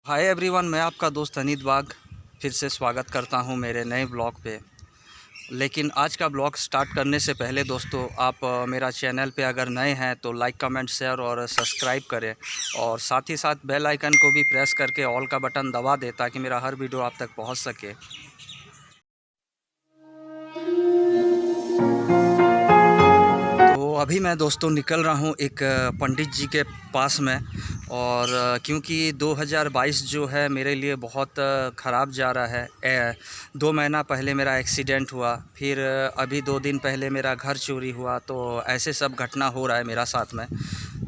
Hi everyone, मैं आपका दोस्त अनीत बाग फिर से स्वागत करता हूं मेरे नए ब्लॉग पे। लेकिन आज का ब्लॉग स्टार्ट करने से पहले दोस्तों, आप मेरा चैनल पे अगर नए हैं तो लाइक कमेंट शेयर और सब्सक्राइब करें, और साथ ही साथ बेल आइकन को भी प्रेस करके ऑल का बटन दबा दें ताकि मेरा हर वीडियो आप तक पहुंच सके। तो अभी मैं दोस्तों निकल रहा हूं एक पंडित जी के पास में, और क्योंकि 2022 जो है मेरे लिए बहुत ख़राब जा रहा है। 2 महीना पहले मेरा एक्सीडेंट हुआ, फिर अभी 2 दिन पहले मेरा घर चोरी हुआ, तो ऐसे सब घटना हो रहा है मेरा साथ में।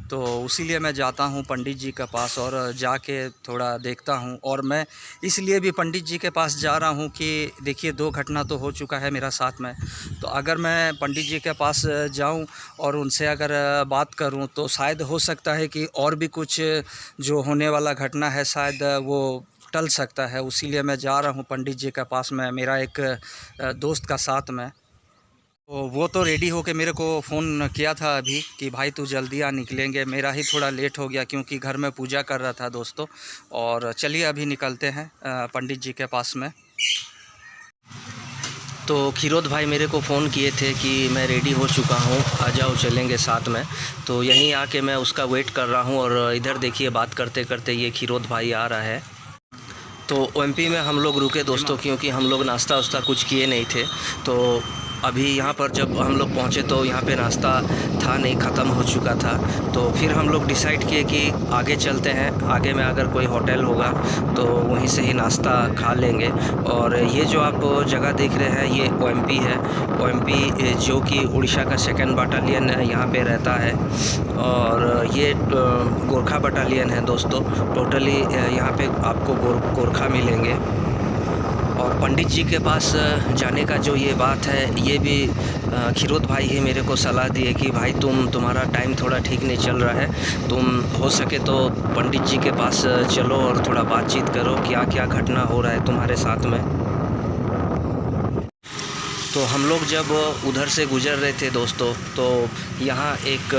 तो उसीलिए मैं जाता हूँ पंडित जी के पास और जाके थोड़ा देखता हूँ। और मैं इसलिए भी पंडित जी के पास जा रहा हूँ कि देखिए 2 घटना तो हो चुका है मेरा साथ में, तो अगर मैं पंडित जी के पास जाऊँ और उनसे अगर बात करूं तो शायद हो सकता है कि और भी कुछ जो होने वाला घटना है शायद वो टल सकता है। उसीलिए मैं जा रहा हूं पंडित जी के पास में, मेरा एक दोस्त का साथ में। तो वो तो रेडी होके मेरे को फ़ोन किया था अभी कि भाई तू जल्दी आ, निकलेंगे। मेरा ही थोड़ा लेट हो गया क्योंकि घर में पूजा कर रहा था दोस्तों। और चलिए अभी निकलते हैं पंडित जी के पास में। तो खीरोद भाई मेरे को फ़ोन किए थे कि मैं रेडी हो चुका हूँ, आ जाओ चलेंगे साथ में। तो यहीं आके मैं उसका वेट कर रहा हूँ, और इधर देखिए बात करते करते ये खीरोद भाई आ रहा है। तो ओएमपी में हम लोग रुके दोस्तों, क्योंकि हम लोग नाश्ता वास्ता कुछ किए नहीं थे। तो अभी यहाँ पर जब हम लोग पहुँचे तो यहाँ पे नाश्ता था नहीं, ख़त्म हो चुका था। तो फिर हम लोग डिसाइड किए कि आगे चलते हैं, आगे में अगर कोई होटल होगा तो वहीं से ही नाश्ता खा लेंगे। और ये जो आप जगह देख रहे हैं ये ओएमपी है। ओएमपी जो कि उड़ीसा का 2nd बटालियन यहाँ पे रहता है, और ये गोरखा बटालियन है दोस्तों। टोटली यहाँ पे आपको गोरखा मिलेंगे। और पंडित जी के पास जाने का जो ये बात है, ये भी खीरोद भाई ही मेरे को सलाह दिए कि भाई तुम्हारा टाइम थोड़ा ठीक नहीं चल रहा है, तुम हो सके तो पंडित जी के पास चलो और थोड़ा बातचीत करो, क्या क्या घटना हो रहा है तुम्हारे साथ में। तो हम लोग जब उधर से गुज़र रहे थे दोस्तों, तो यहाँ एक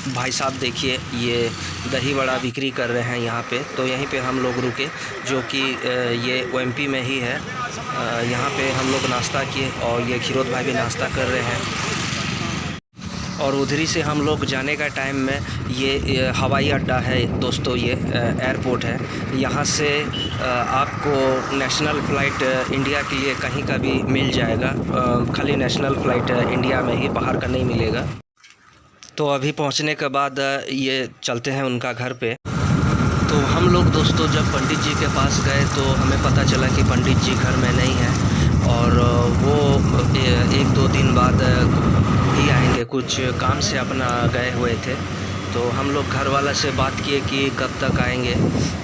भाई साहब देखिए ये दही बड़ा बिक्री कर रहे हैं यहाँ पे। तो यहीं पे हम लोग रुके, जो कि ये ओएमपी में ही है। यहाँ पे हम लोग नाश्ता किए और ये खीरोद भाई भी नाश्ता कर रहे हैं। और उधरी से हम लोग जाने का टाइम में ये हवाई अड्डा है दोस्तों, ये एयरपोर्ट है। यहाँ से आपको नेशनल फ़्लाइट इंडिया के लिए कहीं का भी मिल जाएगा, खाली नेशनल फ़्लाइट इंडिया में ही, बाहर का नहीं मिलेगा। तो अभी पहुंचने के बाद ये चलते हैं उनका घर पे। तो हम लोग दोस्तों जब पंडित जी के पास गए तो हमें पता चला कि पंडित जी घर में नहीं हैं, और वो 1-2 दिन बाद ही आएंगे, कुछ काम से अपना गए हुए थे। तो हम लोग घर वाला से बात किए कि कब तक आएंगे,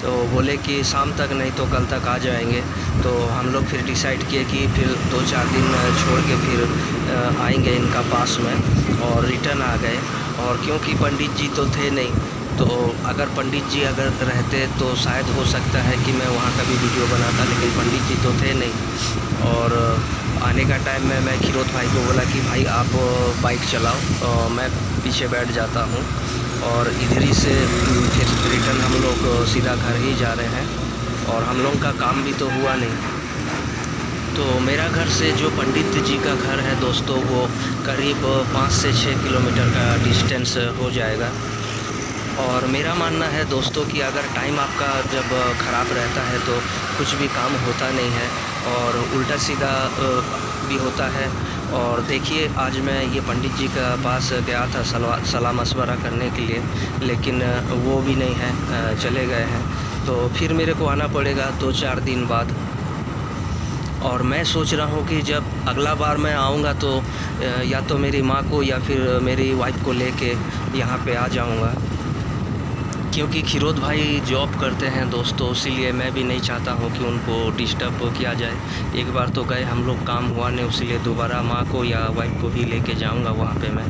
तो बोले कि शाम तक नहीं तो कल तक आ जाएंगे। तो हम लोग फिर डिसाइड किए कि फिर 2-4 दिन छोड़ के फिर आएंगे इनका पास में, और रिटर्न आ गए। और क्योंकि पंडित जी तो थे नहीं, तो अगर पंडित जी अगर रहते तो शायद हो सकता है कि मैं वहाँ का भी वीडियो बनाता, लेकिन पंडित जी तो थे नहीं। और आने का टाइम में मैं खीरोद भाई को बोला कि भाई आप बाइक चलाओ, मैं पीछे बैठ जाता हूँ। और इधर ही से फिर रिटर्न हम लोग सीधा घर ही जा रहे हैं, और हम लोग का काम भी तो हुआ नहीं। तो मेरा घर से जो पंडित जी का घर है दोस्तों, वो करीब 5 से 6 किलोमीटर का डिस्टेंस हो जाएगा। और मेरा मानना है दोस्तों कि अगर टाइम आपका जब ख़राब रहता है तो कुछ भी काम होता नहीं है, और उल्टा सीधा भी होता है। और देखिए आज मैं ये पंडित जी के पास गया था सलाह मशवरा करने के लिए, लेकिन वो भी नहीं है, चले गए हैं। तो फिर मेरे को आना पड़ेगा 2-4 दिन बाद। और मैं सोच रहा हूँ कि जब अगला बार मैं आऊँगा तो या तो मेरी माँ को या फिर मेरी वाइफ को लेके यहाँ पे आ जाऊँगा, क्योंकि खीरोद भाई जॉब करते हैं दोस्तों, इसीलिए मैं भी नहीं चाहता हूँ कि उनको डिस्टर्ब किया जाए। एक बार तो गए हम लोग, काम हुआ नहीं, इसीलिए दोबारा माँ को या वाइफ को ही लेके जाऊँगा वहाँ पे मैं।